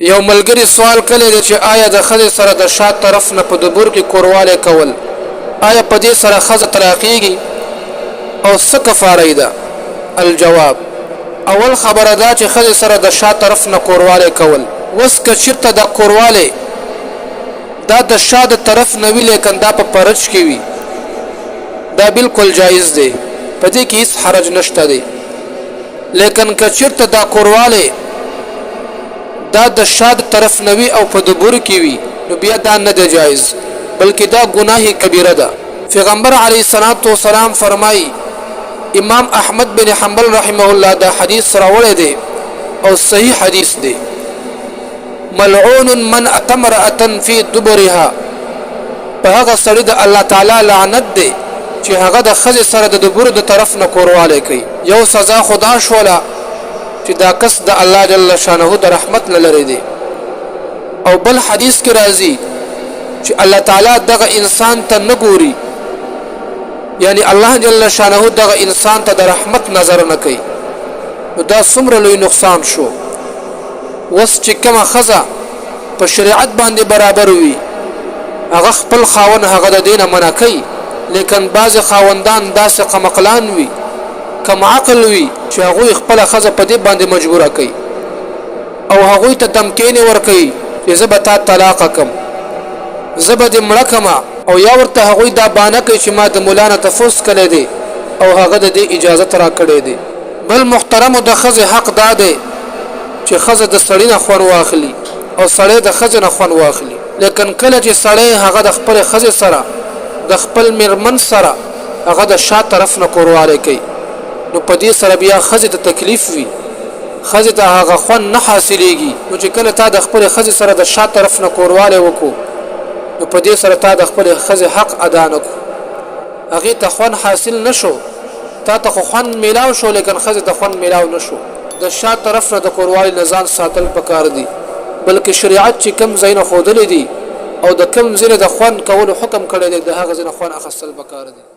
یو ملګری سوال کړی چې آیا د خځې سره د شات طرف نه په دبر کې کوروالي کول آیا په دې سره خځه طلاقيږي او څه کفاره ده؟ الجواب: اول خبره ده چې خځې سره د شات طرف نه کوروالي کول وس که چېرته د کوروالي دا د شا د طرف نه وي لیکن دا په پرچ کې وي دا بلکل جايز دی په دې کې هیڅ حرج نشته دی لیکن که چېرته دا کوروالي دا د شا د طرف نه وي او په دبر کې وي نو بیا دا نه دی جایز بلکې دا ګناه کبیره ده پیغمبر علیه الصلاة والسلام فرمایي امام احمد بن حنبل رحمه الله دا حدیث راوړی دی او صحیح حدیث دی ملعون من اتمرأة فی دبرها په هغه سړي د الله تعالی لعنت دی چې هغه د خځې سره د دبر د طرف نه کوروالي کوي یو سزا خدا شوله چې دا کس د الله جل شانه د رحمت لری دی او بل حدیث کې راځي چې الله تعالی دغه انسان ته نه ګوري یعنی الله جل شانه دغه انسان ته د رحمت نظر نه کوي نو دا څومره لوی نقصان شو وس چې کومه خزه په شریعت باندې برابر وي هغه خپل خاون هغه د دینه منع کوي لیکن بعض خاوندان داسې قمقلان وي کم عقل وي چې هغه خپل خزه په دې باندې مجبوره کوي او هغه ته دمکینه ور کوي چې زبتا طلاق کم زبد مړکما او یا ورته هغه دا بانه کوي چې ما د مولانا تفوس کړی دی او هغه د اجازه را کړی دی بل محترم د خزه حق داده چې خزه د سړی نه خور واخلي او سړی د خزه نه خور واخلي لیکن کله چې سړی هغه د خپل خزه سره د خپل مرمن سره هغه د شا طرف نه کوروالي کوي نو په دې سره بیا خزه ته تکلیف وي خزه ته هغه خون نه حاصلېږي نو چې کله تا د خپل خزه سره د شا طرف نه کوروالي وکړو نو په دې سره تا د خپل خزه حق ادا نه کړو هغه ته خون حاصل نشو تا ته خون میلاو شو لیکن خزه ته خون میلاو نشو د شا طرف نه د کوروالي نزان ساتل پکار دي بلکې شریعت چې کم زینه خودلې دي او د کم زینه د خون کول حکم کړی دی د هغه زینه خون اخستل پکار دي